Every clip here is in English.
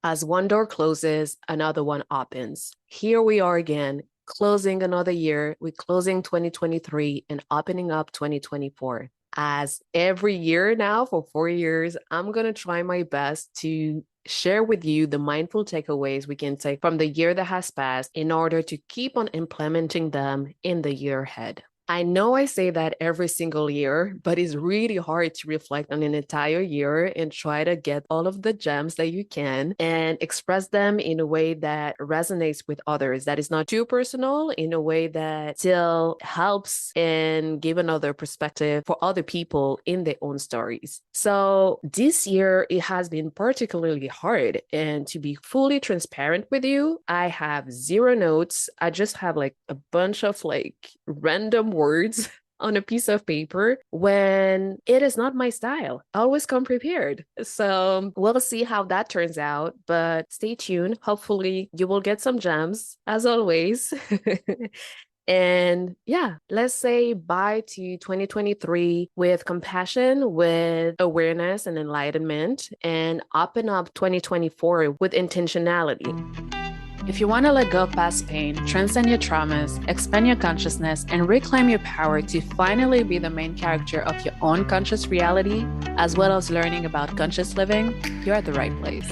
As one door closes, another one opens. Here we are again, closing another year. We're closing 2023 and opening up 2024. As every year now for 4 years, I'm going to try my best to share with you the mindful takeaways we can take from the year that has passed in order to keep on implementing them in the year ahead. I know I say that every single year, but it's really hard to reflect on an entire year and try to get all of the gems that you can and express them in a way that resonates with others, that is not too personal, in a way that still helps and give another perspective for other people in their own stories. So this year, it has been particularly hard. And to be fully transparent with you, I have zero notes. I just have like a bunch of like random words on a piece of paper when it is not my style. I always come prepared. So we'll see how that turns out, but stay tuned. Hopefully, you will get some gems as always. And yeah, let's say bye to 2023 with compassion, with awareness and enlightenment, and open up 2024 with intentionality. If you want to let go of past pain, transcend your traumas, expand your consciousness, and reclaim your power to finally be the main character of your own conscious reality, as well as learning about conscious living, you're at the right place.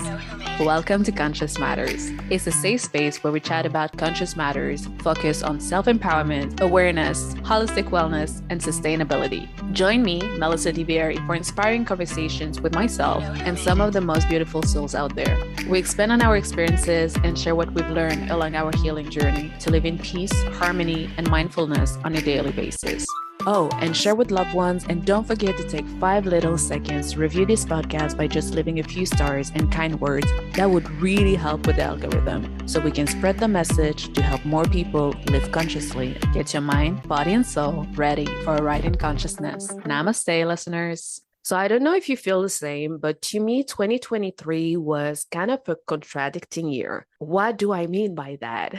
Welcome to Conscious Matters. It's a safe space where we chat about conscious matters, focus on self-empowerment, awareness, holistic wellness, and sustainability. Join me, Melissa DiBieri, for inspiring conversations with myself and some of the most beautiful souls out there. We expand on our experiences and share what we've learned along our healing journey to live in peace, harmony, and mindfulness on a daily basis. Oh, and share with loved ones, and don't forget to take 5 little seconds to review this podcast by just leaving a few stars and kind words. That would really help with the algorithm, so we can spread the message to help more people live consciously. Get your mind, body, and soul ready for a ride in consciousness. Namaste, listeners. So I don't know if you feel the same, but to me, 2023 was kind of a contradicting year. What do I mean by that?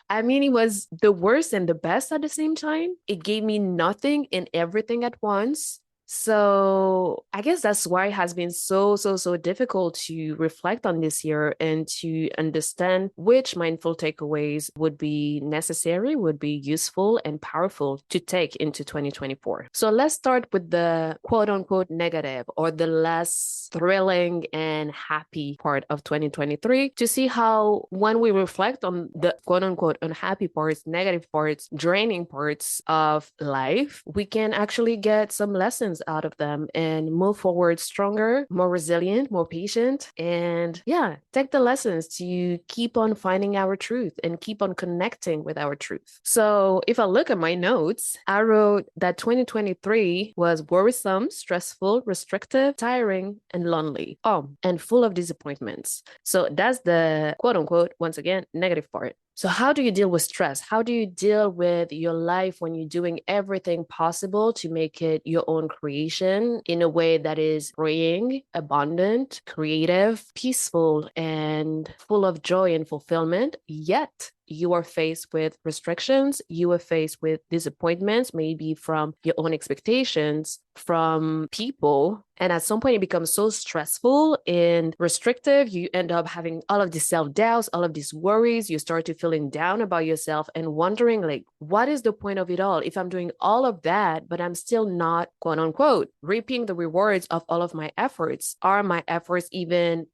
I mean, it was the worst and the best at the same time. It gave me nothing and everything at once. So I guess that's why it has been so difficult to reflect on this year and to understand which mindful takeaways would be necessary, would be useful and powerful to take into 2024. So let's start with the quote unquote negative or the less thrilling and happy part of 2023 to see how when we reflect on the quote unquote unhappy parts, negative parts, draining parts of life, we can actually get some lessons out of them and move forward stronger, more resilient, more patient, and yeah, take the lessons to keep on finding our truth and keep on connecting with our truth. So if I look at my notes, I wrote that 2023 was worrisome, stressful, restrictive, tiring, and lonely. Oh, and full of disappointments. So that's the quote unquote, once again, negative part. So how do you deal with stress? How do you deal with your life when you're doing everything possible to make it your own creation in a way that is freeing, abundant, creative, peaceful, and full of joy and fulfillment, yet you are faced with restrictions, you are faced with disappointments, maybe from your own expectations, from people. And at some point, it becomes so stressful and restrictive. You end up having all of these self-doubts, all of these worries. You start to feeling down about yourself and wondering, like, what is the point of it all? If I'm doing all of that, but I'm still not, quote unquote, reaping the rewards of all of my efforts, are my efforts even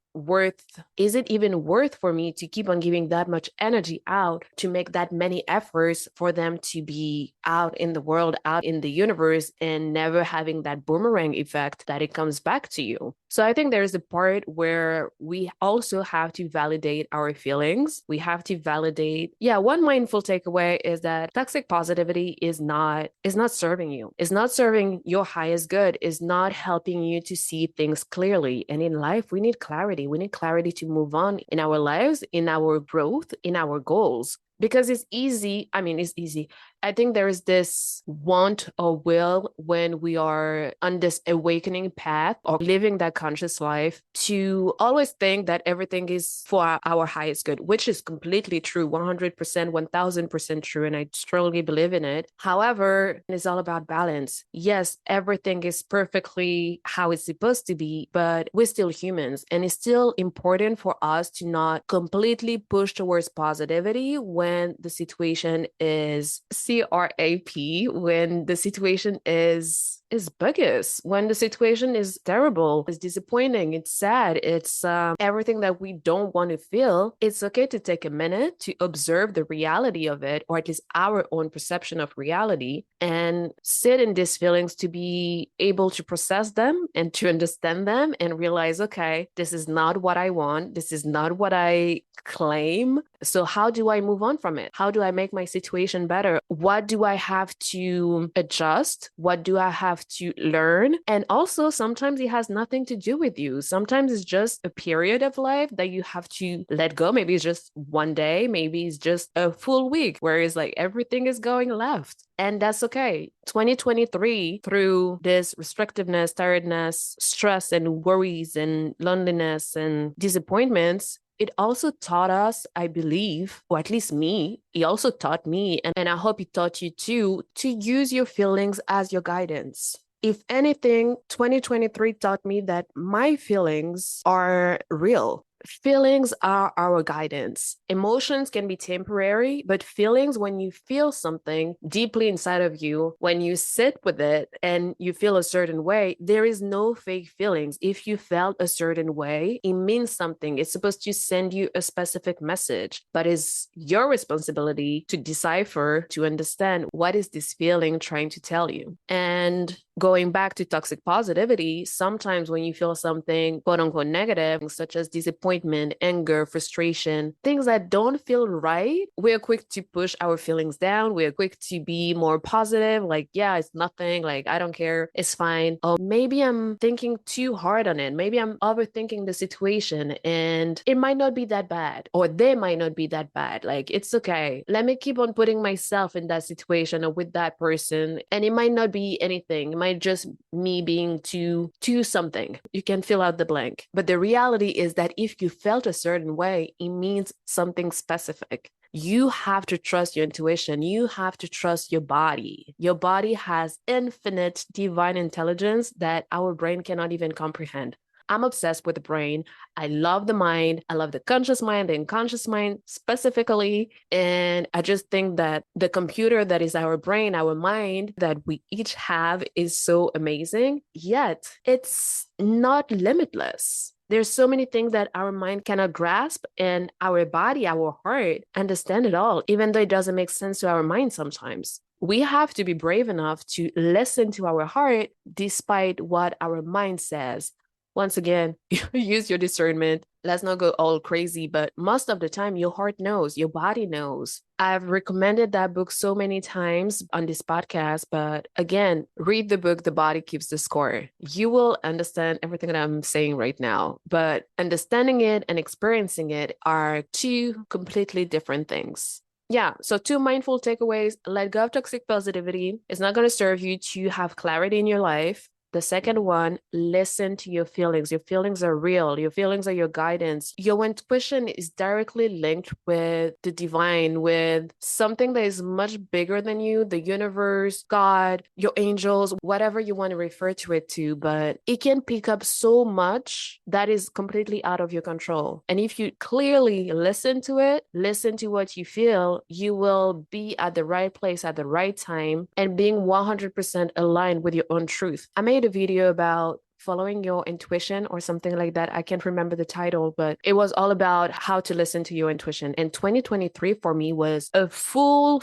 is it even worth for me to keep on giving that much energy out to make that many efforts for them to be out in the world, out in the universe, and never having that boomerang effect that it comes back to you? So I think there's a part where we also have to validate our feelings. We have to validate, one mindful takeaway is that toxic positivity is not serving you. It's not serving your highest good. It's not helping you to see things clearly. And in life, we need clarity. We need clarity to move on in our lives, in our growth, in our goals. Because it's easy. I mean, it's easy. I think there is this want or will when we are on this awakening path or living that conscious life to always think that everything is for our highest good, which is completely true, 100%, 1000% true. And I strongly believe in it. However, it's all about balance. Yes, everything is perfectly how it's supposed to be, but we're still humans. And it's still important for us to not completely push towards positivity when the situation is CRAP, when the situation is bogus, when the situation is terrible, it's disappointing, it's sad, it's everything that we don't want to feel. It's okay to take a minute to observe the reality of it, or at least our own perception of reality, and sit in these feelings to be able to process them and to understand them and realize, okay, this is not what I want. This is not what I claim. So how do I move on from it? How do I make my situation better? What do I have to adjust? What do I have to learn? And also, sometimes it has nothing to do with you. Sometimes it's just a period of life that you have to let go. Maybe it's just one day, maybe it's just a full week where it's like everything is going left. And that's okay. 2023, through this restrictiveness, tiredness, stress, and worries, and loneliness, and disappointments, it also taught us, I believe, or at least me, it also taught me, and I hope it taught you too, to use your feelings as your guidance. If anything, 2023 taught me that my feelings are real. Feelings are our guidance. Emotions can be temporary, but feelings, when you feel something deeply inside of you, when you sit with it and you feel a certain way, there is no fake feelings. If you felt a certain way, it means something. It's supposed to send you a specific message, but it's your responsibility to decipher, to understand what is this feeling trying to tell you. And going back to toxic positivity, sometimes when you feel something quote unquote negative, such as disappointment, anger, frustration, things that don't feel right, we're quick to push our feelings down. We're quick to be more positive, like, yeah, it's nothing, like, I don't care, it's fine. Or maybe I'm thinking too hard on it. Maybe I'm overthinking the situation and it might not be that bad, or they might not be that bad. Like, it's okay. Let me keep on putting myself in that situation or with that person. And it might not be anything. It might just me being too something. You can fill out the blank. But the reality is that if you felt a certain way, it means something specific. You have to trust your intuition. You have to trust your body. Your body has infinite divine intelligence that our brain cannot even comprehend. I'm obsessed with the brain. I love the mind. I love the conscious mind, the unconscious mind specifically. And I just think that the computer that is our brain, our mind that we each have is so amazing. Yet it's not limitless. There's so many things that our mind cannot grasp, and our body, our heart understand it all, even though it doesn't make sense to our mind sometimes. We have to be brave enough to listen to our heart despite what our mind says. Once again, use your discernment. Let's not go all crazy, but most of the time, your heart knows, your body knows. I've recommended that book so many times on this podcast, but again, read the book, The Body Keeps the Score. You will understand everything that I'm saying right now, but understanding it and experiencing it are two completely different things. Yeah, so two mindful takeaways. Let go of toxic positivity. It's not going to serve you to have clarity in your life. The second one, listen to your feelings. Your feelings are real. Your feelings are your guidance. Your intuition is directly linked with the divine, with something that is much bigger than you, the universe, God, your angels, whatever you want to refer to it to. But it can pick up so much that is completely out of your control. And if you clearly listen to it, listen to what you feel, you will be at the right place at the right time and being 100% aligned with your own truth. I made a video about following your intuition or something like that. I can't remember the title, but it was all about how to listen to your intuition. And 2023 for me was a full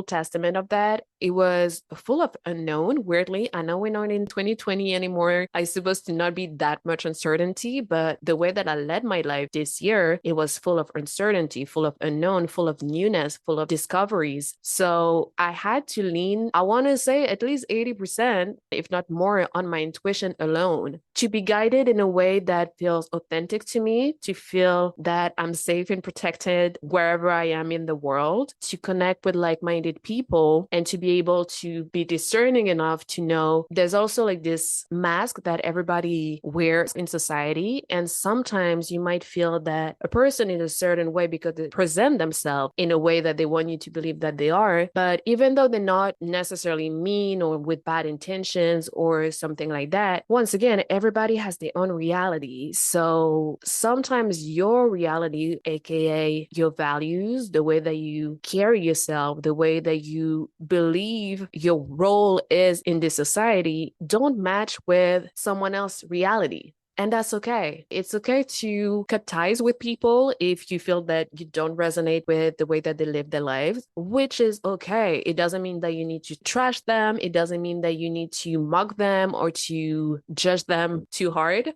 testament of that. It was full of unknown, weirdly. I know we're not in 2020 anymore. I supposed to not be that much uncertainty, but the way that I led my life this year, it was full of uncertainty, full of unknown, full of newness, full of discoveries. So I had to lean, I want to say at least 80%, if not more, on my intuition alone to be guided in a way that feels authentic to me, to feel that I'm safe and protected wherever I am in the world, to connect with like-minded people, and to be able to be discerning enough to know there's also like this mask that everybody wears in society. And sometimes you might feel that a person is a certain way because they present themselves in a way that they want you to believe that they are. But even though they're not necessarily mean or with bad intentions or something like that, once again, everybody has their own reality. So sometimes your reality, aka your values, the way that you carry yourself, the way that you believe your role is in this society, don't match with someone else's reality. And that's okay. It's okay to cut ties with people if you feel that you don't resonate with the way that they live their lives, which is okay. It doesn't mean that you need to trash them. It doesn't mean that you need to mock them or to judge them too hard.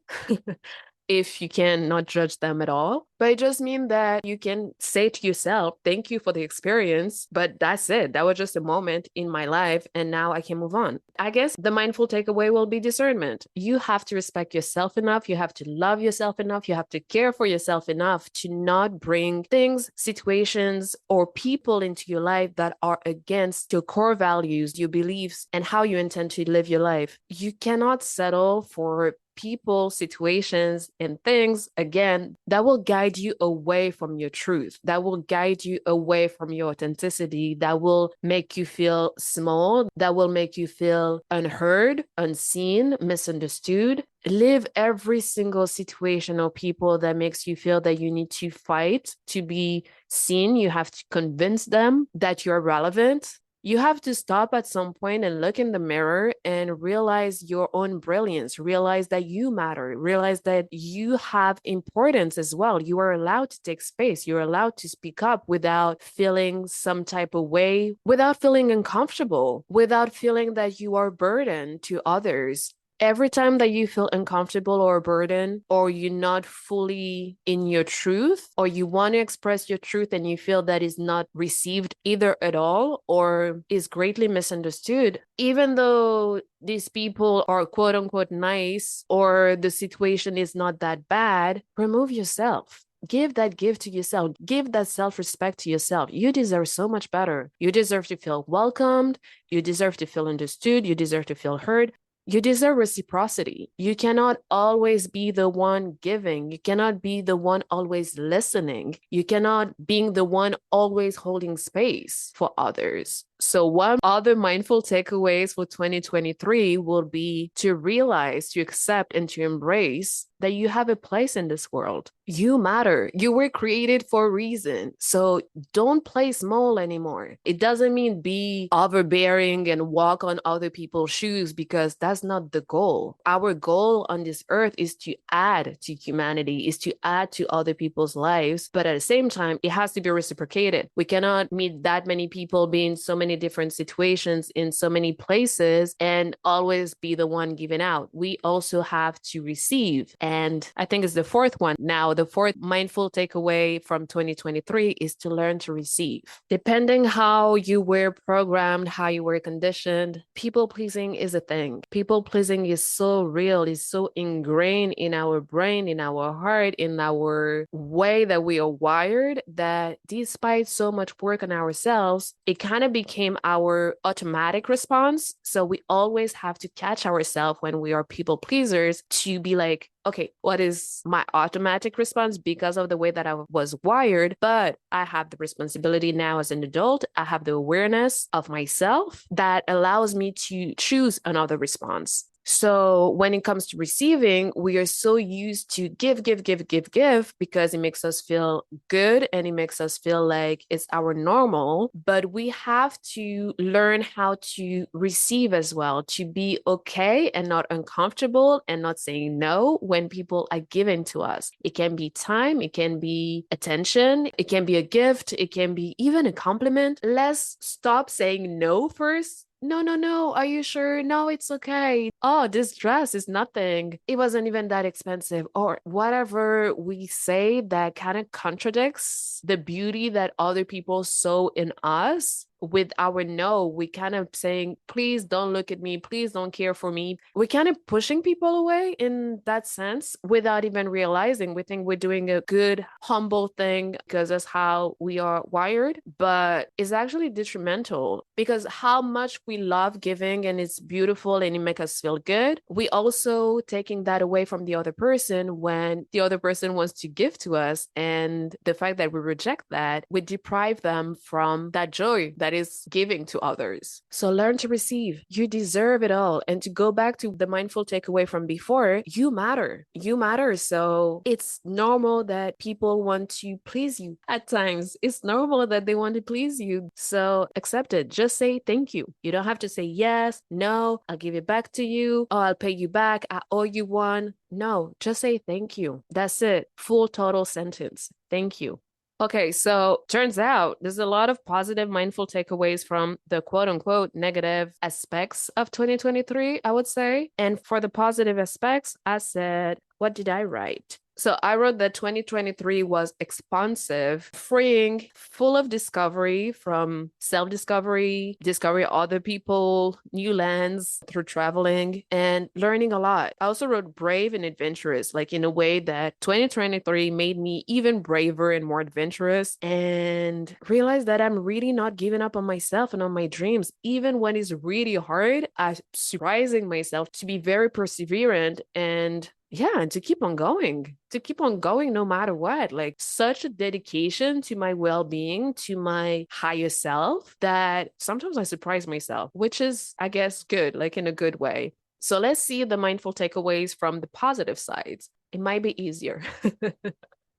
If you can not judge them at all. But it just means that you can say to yourself, thank you for the experience, but that's it. That was just a moment in my life, and now I can move on. I guess the mindful takeaway will be discernment. You have to respect yourself enough. You have to love yourself enough. You have to care for yourself enough to not bring things, situations, or people into your life that are against your core values, your beliefs, and how you intend to live your life. You cannot settle for people, situations, and things, again, that will guide you away from your truth, that will guide you away from your authenticity, that will make you feel small, that will make you feel unheard, unseen, misunderstood. Live every single situation or people that makes you feel that you need to fight to be seen. You have to convince them that you're relevant. You have to stop at some point and look in the mirror and realize your own brilliance, realize that you matter, realize that you have importance as well. You are allowed to take space. You're allowed to speak up without feeling some type of way, without feeling uncomfortable, without feeling that you are burdened to others. Every time that you feel uncomfortable or burdened, or you're not fully in your truth, or you want to express your truth and you feel that is not received either at all or is greatly misunderstood, even though these people are quote unquote nice or the situation is not that bad, remove yourself. Give that gift to yourself. Give that self-respect to yourself. You deserve so much better. You deserve to feel welcomed. You deserve to feel understood. You deserve to feel heard. You deserve reciprocity. You cannot always be the one giving. You cannot be the one always listening. You cannot be the one always holding space for others. So one other mindful takeaways for 2023 will be to realize, to accept, and to embrace that you have a place in this world. You matter. You were created for a reason. So don't play small anymore. It doesn't mean be overbearing and walk on other people's shoes, because that's not the goal. Our goal on this earth is to add to humanity, is to add to other people's lives. But at the same time, it has to be reciprocated. We cannot meet that many people, be in so many different situations, in so many places, and always be the one giving out. We also have to receive. And I think it's the fourth one. Now, the fourth mindful takeaway from 2023 is to learn to receive. Depending how you were programmed, how you were conditioned, people pleasing is a thing. People pleasing is so real, is so ingrained in our brain, in our heart, in our way that we are wired, that despite so much work on ourselves, it kind of became our automatic response. So we always have to catch ourselves when we are people pleasers to be like, okay, what is my automatic response because of the way that I was wired? But I have the responsibility now as an adult. I have the awareness of myself that allows me to choose another response. So when it comes to receiving, we are so used to give because it makes us feel good and it makes us feel like it's our normal. But we have to learn how to receive as well, to be okay and not uncomfortable and not saying no when people are giving to us. It can be time, it can be attention, it can be a gift, it can be even a compliment. Let's stop saying no first. No, no, no. Are you sure? No, it's okay. Oh, this dress is nothing. It wasn't even that expensive. Or whatever we say that kind of contradicts the beauty that other people saw in us. With our no, we kind of saying, please don't look at me. Please don't care for me. We're kind of pushing people away in that sense without even realizing. We think we're doing a good, humble thing because that's how we are wired, but it's actually detrimental because how much we love giving and it's beautiful and it makes us feel good, we also taking that away from the other person when the other person wants to give to us. And the fact that we reject that, we deprive them from that joy that is giving to others. So learn to receive. You deserve it all. And to go back to the mindful takeaway from before, you matter. You matter. So it's normal that people want to please you at times. It's normal that they want to please you. So accept it. Just say thank you. You don't have to say yes, no, I'll give it back to you. Oh, I'll pay you back. I owe you one. No, just say thank you. That's it. Full total sentence. Thank you. Okay, so turns out there's a lot of positive mindful takeaways from the quote unquote negative aspects of 2023, I would say. And for the positive aspects, I said, what did I write? So I wrote that 2023 was expansive, freeing, full of discovery from self-discovery, discovery of other people, new lands through traveling and learning a lot. I also wrote brave and adventurous, like in a way that 2023 made me even braver and more adventurous and realized that I'm really not giving up on myself and on my dreams. Even when it's really hard, I'm surprising myself to be very perseverant and and to keep on going no matter what. Like such a dedication to my well-being, to my higher self that sometimes I surprise myself, which is, I guess, good, like in a good way. So let's see the mindful takeaways from the positive sides. It might be easier.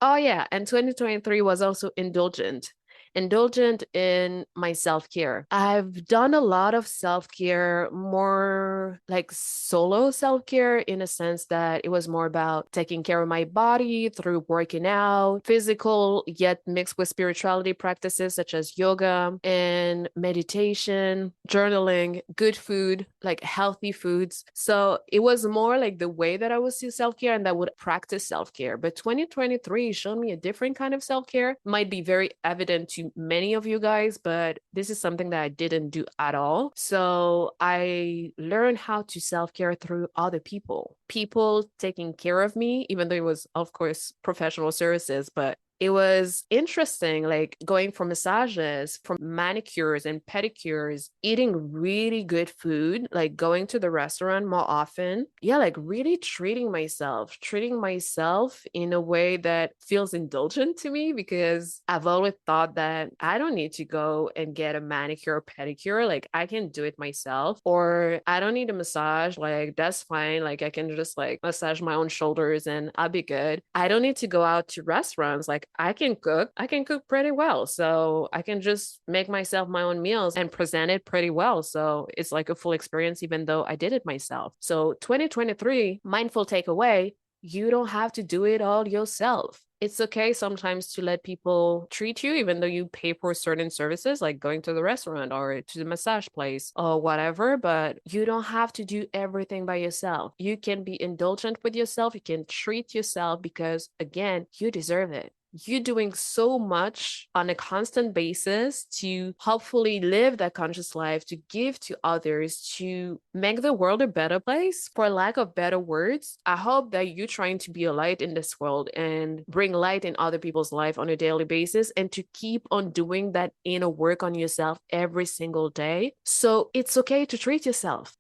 Oh, yeah. And 2023 was also indulgent in my self-care. I've done a lot of self-care, more like solo self-care in a sense that it was more about taking care of my body through working out, physical yet mixed with spirituality practices such as yoga and meditation, journaling, good food, like healthy foods. So it was more like the way that I would see self-care and that would practice self-care. But 2023 showed me a different kind of self-care. Might be very evident to many of you guys, but this is something that I didn't do at all. So I learned how to self-care through other people taking care of me, even though it was, of course, professional services, but it was interesting, like going for massages, for manicures and pedicures, eating really good food, like going to the restaurant more often. Yeah, like really treating myself in a way that feels indulgent to me because I've always thought that I don't need to go and get a manicure or pedicure. Like I can do it myself, or I don't need a massage. Like that's fine. Like I can just like massage my own shoulders and I'll be good. I don't need to go out to restaurants. Like I can cook pretty well. So I can just make myself my own meals and present it pretty well. So it's like a full experience, even though I did it myself. So 2023, mindful takeaway, you don't have to do it all yourself. It's okay sometimes to let people treat you, even though you pay for certain services, like going to the restaurant or to the massage place or whatever, but you don't have to do everything by yourself. You can be indulgent with yourself. You can treat yourself because, again, you deserve it. You're doing so much on a constant basis to hopefully live that conscious life, to give to others, to make the world a better place, for lack of better words. I hope that you're trying to be a light in this world and bring light in other people's life on a daily basis and to keep on doing that inner work on yourself every single day. So it's okay to treat yourself.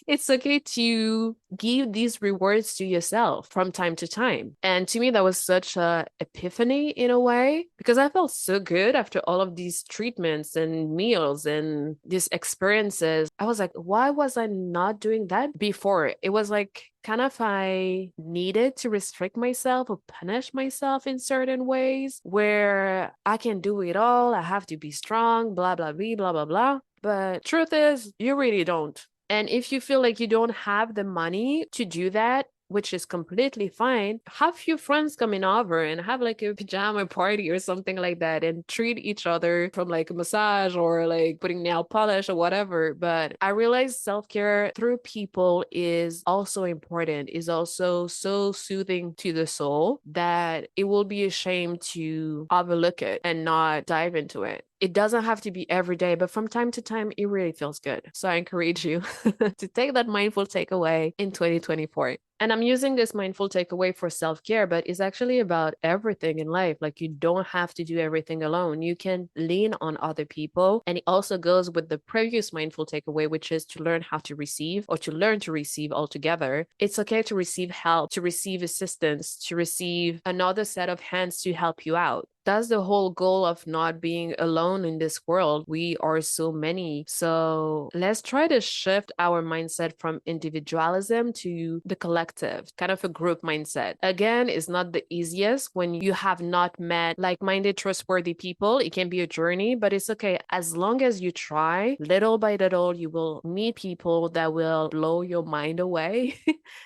It's okay to give these rewards to yourself from time to time. And to me, that was such a epiphany in a way, because I felt so good after all of these treatments and meals and these experiences. I was like, why was I not doing that before? It was like kind of I needed to restrict myself or punish myself in certain ways where I can do it all. I have to be strong, blah, blah, blah, blah, blah, blah. But truth is, you really don't. And if you feel like you don't have the money to do that, which is completely fine, have few friends coming over and have like a pajama party or something like that and treat each other from like a massage or like putting nail polish or whatever. But I realize self-care through people is also important, is also so soothing to the soul that it will be a shame to overlook it and not dive into it. It doesn't have to be every day, but from time to time, it really feels good. So I encourage you to take that mindful takeaway in 2024. And I'm using this mindful takeaway for self-care, but it's actually about everything in life. Like you don't have to do everything alone. You can lean on other people. And it also goes with the previous mindful takeaway, which is to learn how to receive or to learn to receive altogether. It's okay to receive help, to receive assistance, to receive another set of hands to help you out. That's the whole goal of not being alone in this world. We are so many. So let's try to shift our mindset from individualism to the collective, kind of a group mindset. Again, it's not the easiest when you have not met like-minded, trustworthy people. It can be a journey, but it's okay. As long as you try, little by little, you will meet people that will blow your mind away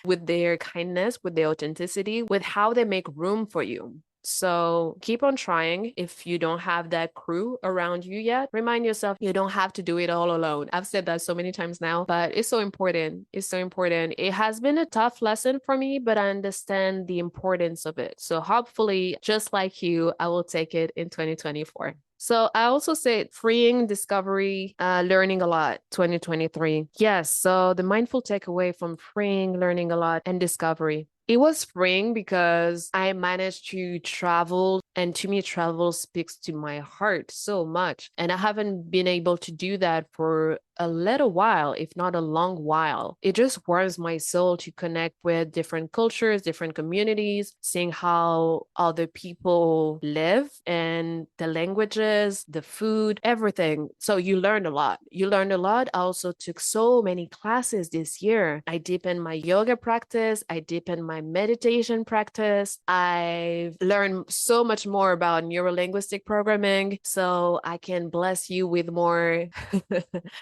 with their kindness, with their authenticity, with how they make room for you. So keep on trying. If you don't have that crew around you yet, remind yourself you don't have to do it all alone. I've said that so many times now, but it's so important. It's so important. It has been a tough lesson for me, but I understand the importance of it. So hopefully, just like you, I will take it in 2024. So I also said freeing, discovery, learning a lot, 2023. Yes. So the mindful takeaway from freeing, learning a lot, and discovery. It was freeing because I managed to travel, and to me, travel speaks to my heart so much. And I haven't been able to do that for a little while, if not a long while. It just warms my soul to connect with different cultures, different communities, seeing how other people live and the languages, the food, everything. So you learn a lot. You learn a lot. I also took so many classes this year. I deepened my yoga practice. I deepened my meditation practice. I've learned so much more about neurolinguistic programming, so I can bless you with more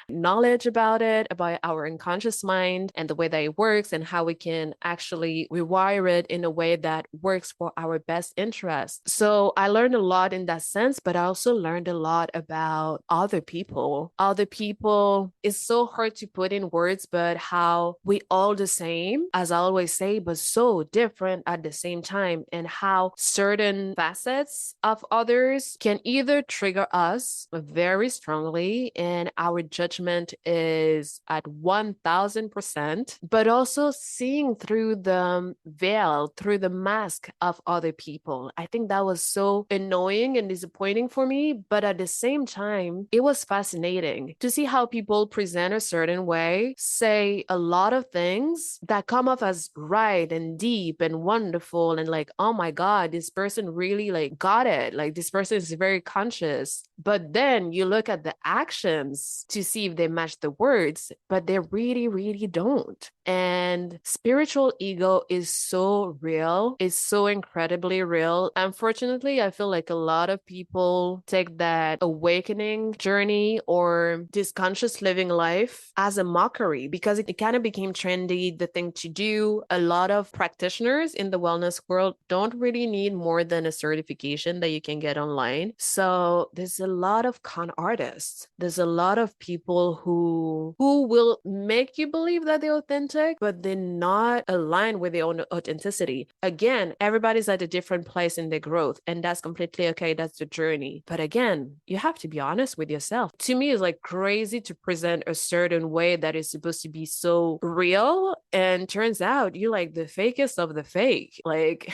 knowledge about it, about our unconscious mind and the way that it works and how we can actually rewire it in a way that works for our best interest. So I learned a lot in that sense, but I also learned a lot about other people. Other people is so hard to put in words, but how we all the same, as I always say, but so different at the same time, and how certain facets of others can either trigger us very strongly and our judgment is at 1000%, but also seeing through the veil, through the mask of other people. I think that was so annoying and disappointing for me, but at the same time, it was fascinating to see how people present a certain way, say a lot of things that come off as right and deep and wonderful and like, oh my God, this person really like got it. Like this person is very conscious. But then you look at the actions to see if they match the words, but they really, really don't. And spiritual ego is so real. It's so incredibly real. Unfortunately, I feel like a lot of people take that awakening journey or this conscious living life as a mockery because it kind of became trendy, the thing to do. A lot of practitioners in the wellness world don't really need more than a certification that you can get online. So there's a lot of con artists. There's a lot of people who will make you believe that they're authentic, but they're not aligned with their own authenticity. Again, everybody's at a different place in their growth, and that's completely okay. That's the journey. But again, you have to be honest with yourself. To me, it's like crazy to present a certain way that is supposed to be so real, and turns out you're like the fakest of the fake. Like,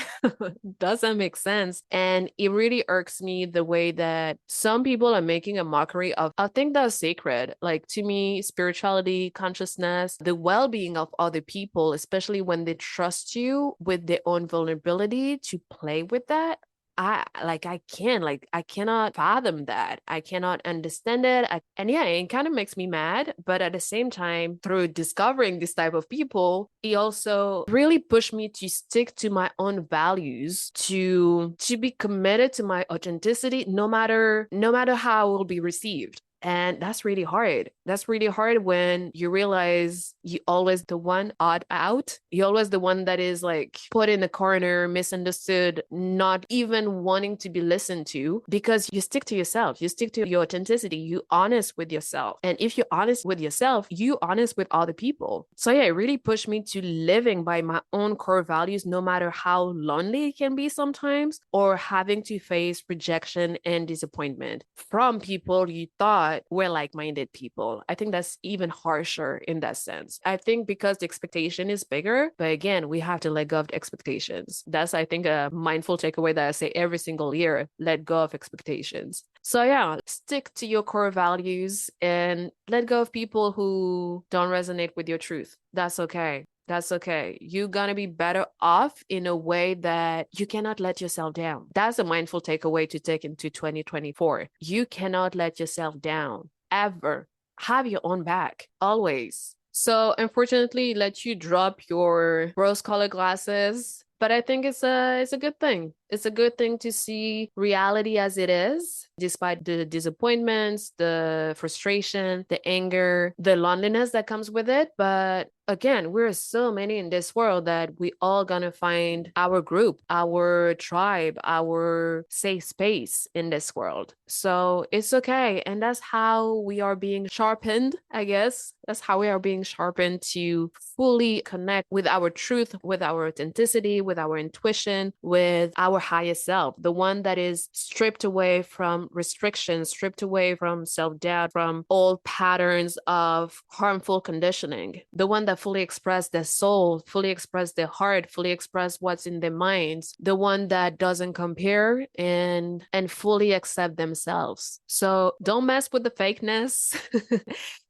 doesn't make sense. And it really irks me the way that some people are making a mockery of a thing that's sacred. Like Like to me, spirituality, consciousness, the well-being of other people, especially when they trust you with their own vulnerability to play with that. I cannot fathom that. I cannot understand it. And yeah, it kind of makes me mad. But at the same time, through discovering this type of people, it also really pushed me to stick to my own values, to be committed to my authenticity, no matter how it will be received. And that's really hard. That's really hard when you realize you always the one odd out. You're always the one that is like put in a corner, misunderstood, not even wanting to be listened to because you stick to yourself. You stick to your authenticity. You honest with yourself. And if you're honest with yourself, you honest with other people. So yeah, it really pushed me to living by my own core values, no matter how lonely it can be sometimes, or having to face rejection and disappointment from people you thought were like-minded people. I think that's even harsher in that sense. I think because the expectation is bigger, but again, we have to let go of the expectations. That's, I think, a mindful takeaway that I say every single year: let go of expectations. So yeah, stick to your core values and let go of people who don't resonate with your truth. That's okay. That's okay. You're going to be better off in a way that you cannot let yourself down. That's a mindful takeaway to take into 2024. You cannot let yourself down ever. Have your own back always. So unfortunately, let you drop your rose-colored glasses. But I think it's a good thing. It's a good thing to see reality as it is, despite the disappointments, the frustration, the anger, the loneliness that comes with it. But again, we're so many in this world that we all gonna find our group, our tribe, our safe space in this world. So it's okay. And that's how we are being sharpened, I guess. That's how we are being sharpened to fully connect with our truth, with our authenticity, with our intuition, with our highest self, the one that is stripped away from restrictions, stripped away from self-doubt, from old patterns of harmful conditioning, the one that fully express their soul, fully express their heart, fully express what's in their minds, the one that doesn't compare and fully accept themselves. So don't mess with the fakeness.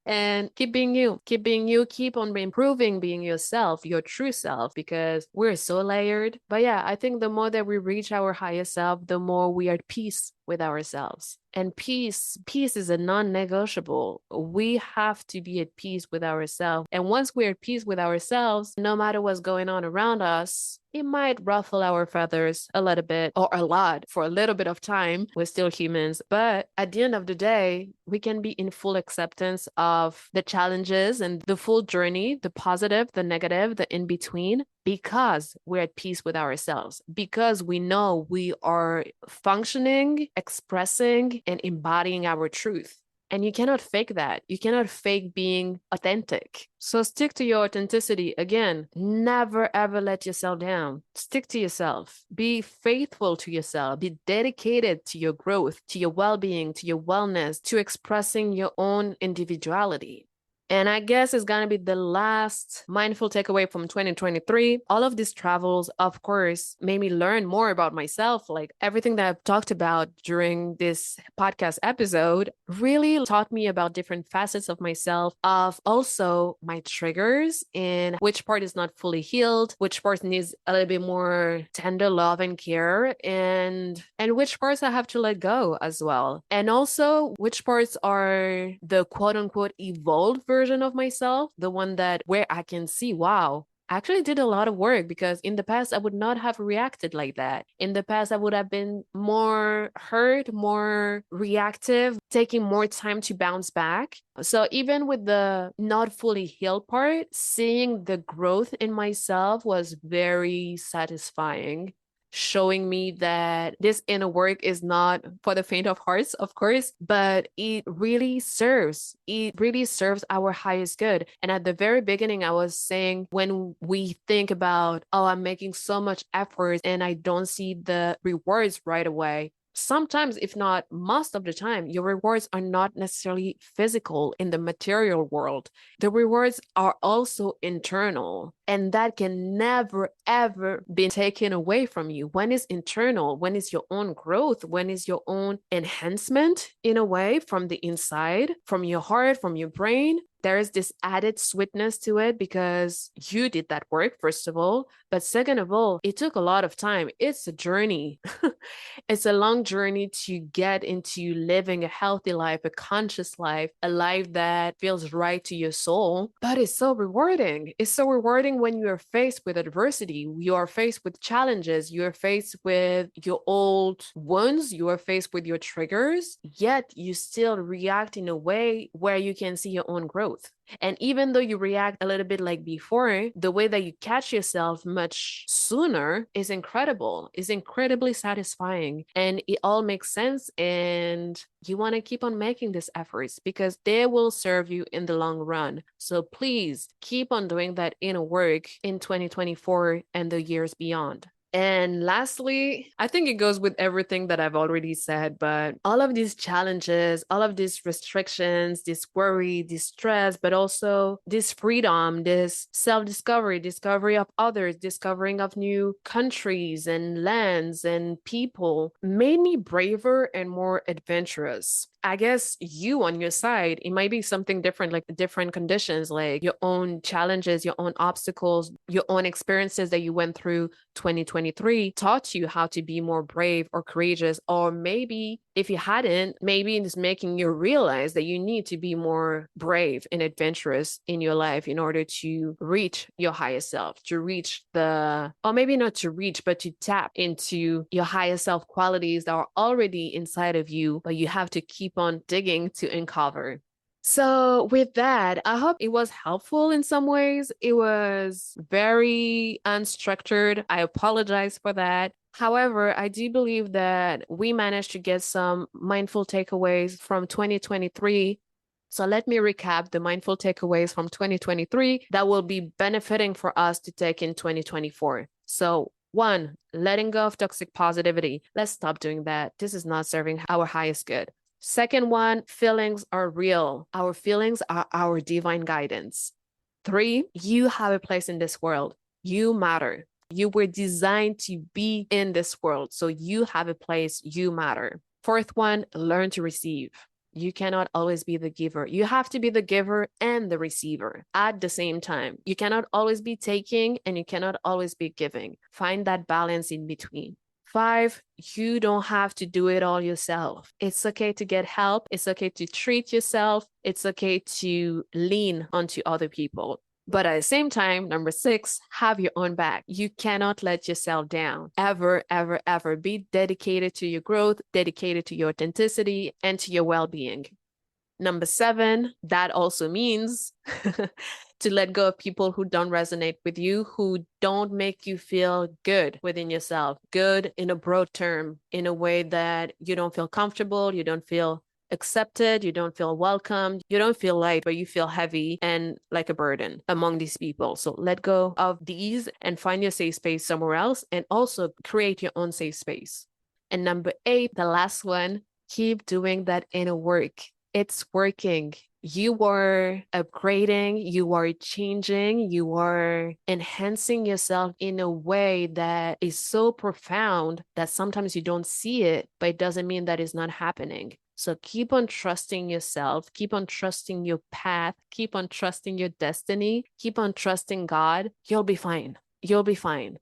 And keep being you, keep on improving, being yourself, your true self, because we're so layered. But yeah, I think the more that we reach our higher self, the more we are at peace with ourselves. And peace is a non-negotiable. We have to be at peace with ourselves. And once we're at peace with ourselves, no matter what's going on around us, it might ruffle our feathers a little bit or a lot for a little bit of time. We're still humans. But at the end of the day, we can be in full acceptance of the challenges and the full journey, the positive, the negative, the in between, because we're at peace with ourselves, because we know we are functioning, expressing, and embodying our truth. And you cannot fake that. You cannot fake being authentic. So stick to your authenticity. Again, never ever let yourself down. Stick to yourself. Be faithful to yourself. Be dedicated to your growth, to your well-being, to your wellness, to expressing your own individuality. And I guess it's going to be the last mindful takeaway from 2023. All of these travels, of course, made me learn more about myself. Like everything that I've talked about during this podcast episode really taught me about different facets of myself, of also my triggers and which part is not fully healed, which part needs a little bit more tender love and care, and which parts I have to let go as well. And also which parts are the quote unquote evolved version of myself, the one that where I can see, wow, I actually did a lot of work, because in the past I would not have reacted like that. In the past I would have been more hurt, more reactive, taking more time to bounce back. So even with the not fully healed part, seeing the growth in myself was very satisfying, showing me that this inner work is not for the faint of hearts, of course, but it really serves our highest good. And at the very beginning, I was saying, when we think about, oh, I'm making so much effort and I don't see the rewards right away, sometimes, if not most of the time, your rewards are not necessarily physical in the material world. The rewards are also internal, and that can never, ever be taken away from you. When it's internal, when it's your own growth, when it's your own enhancement in a way from the inside, from your heart, from your brain, there is this added sweetness to it because you did that work, first of all. But second of all, it took a lot of time. It's a journey. It's a long journey to get into living a healthy life, a conscious life, a life that feels right to your soul. But it's so rewarding. It's so rewarding when you are faced with adversity, you are faced with challenges, you are faced with your old wounds, you are faced with your triggers, yet you still react in a way where you can see your own growth. And even though you react a little bit like before, the way that you catch yourself much sooner is incredible, is incredibly satisfying. And it all makes sense. And you want to keep on making these efforts because they will serve you in the long run. So please keep on doing that inner work in 2024 and the years beyond. And lastly, I think it goes with everything that I've already said, but all of these challenges, all of these restrictions, this worry, this stress, but also this freedom, this self-discovery, discovery of others, discovering of new countries and lands and people made me braver and more adventurous. I guess you on your side, it might be something different, like the different conditions, like your own challenges, your own obstacles, your own experiences that you went through 2023 taught you how to be more brave or courageous. Or maybe if you hadn't, maybe it's making you realize that you need to be more brave and adventurous in your life in order to reach your highest self, to reach or maybe not to reach, but to tap into your highest self qualities that are already inside of you, but you have to keep on digging to uncover. So with that, I hope it was helpful in some ways. It was very unstructured. I apologize for that. However, I do believe that we managed to get some mindful takeaways from 2023. So let me recap the mindful takeaways from 2023 that will be benefiting for us to take in 2024. So 1, letting go of toxic positivity. Let's stop doing that. This is not serving our highest good. Second one, feelings are real. Our feelings are our divine guidance. 3, you have a place in this world. You matter. You were designed to be in this world. So you have a place, you matter. Fourth one, learn to receive. You cannot always be the giver. You have to be the giver and the receiver at the same time. You cannot always be taking and you cannot always be giving. Find that balance in between. 5, you don't have to do it all yourself. It's okay to get help. It's okay to treat yourself. It's okay to lean onto other people. But at the same time, number 6, have your own back. You cannot let yourself down. Ever, ever, ever. Be dedicated to your growth, dedicated to your authenticity, and to your well-being. Number 7, that also means to let go of people who don't resonate with you, who don't make you feel good within yourself. Good in a broad term, in a way that you don't feel comfortable, you don't feel accepted, you don't feel welcomed, you don't feel light, but you feel heavy and like a burden among these people. So let go of these and find your safe space somewhere else, and also create your own safe space. And number 8, the last one, keep doing that inner work. It's working. You are upgrading, you are changing, you are enhancing yourself in a way that is so profound that sometimes you don't see it, but it doesn't mean that it's not happening. So keep on trusting yourself, keep on trusting your path, keep on trusting your destiny, keep on trusting God. You'll be fine. You'll be fine.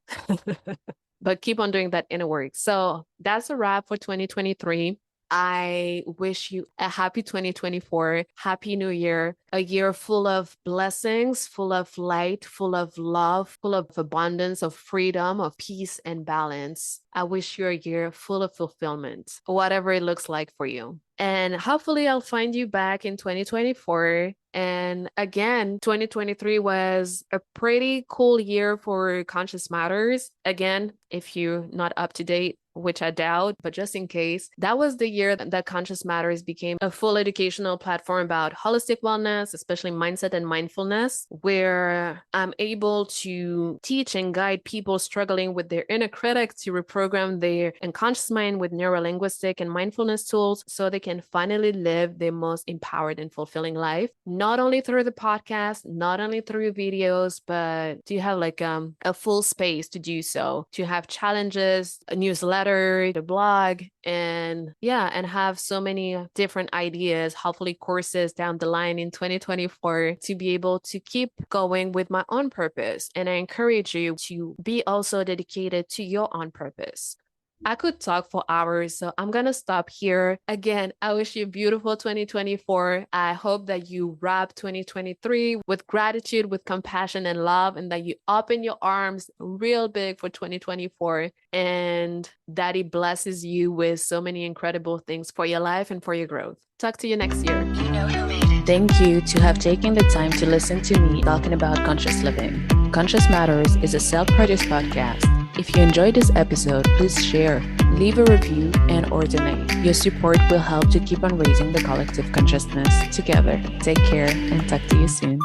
But keep on doing that inner work. So that's a wrap for 2023. I wish you a happy 2024, happy new year, a year full of blessings, full of light, full of love, full of abundance, of freedom, of peace and balance. I wish you a year full of fulfillment, whatever it looks like for you. And hopefully I'll find you back in 2024. And again, 2023 was a pretty cool year for Conscious Matters. Again, if you're not up to date, which I doubt, but just in case, that was the year that Conscious Matters became a full educational platform about holistic wellness, especially mindset and mindfulness, where I'm able to teach and guide people struggling with their inner critic to reprogram their unconscious mind with neurolinguistic and mindfulness tools so they can finally live their most empowered and fulfilling life, not only through the podcast, not only through videos, but to have like a full space to do so, to have challenges, a newsletter, the blog, and have so many different ideas, hopefully courses down the line in 2024 to be able to keep going with my own purpose. And I encourage you to be also dedicated to your own purpose. I could talk for hours, so I'm going to stop here. Again, I wish you a beautiful 2024. I hope that you wrap 2023 with gratitude, with compassion and love, and that you open your arms real big for 2024, and that it blesses you with so many incredible things for your life and for your growth. Talk to you next year. Thank you to have taken the time to listen to me talking about conscious living. Conscious Matters is a self-produced podcast. If you enjoyed this episode, please share, leave a review, and/or donate. Your support will help to keep on raising the collective consciousness together. Take care and talk to you soon.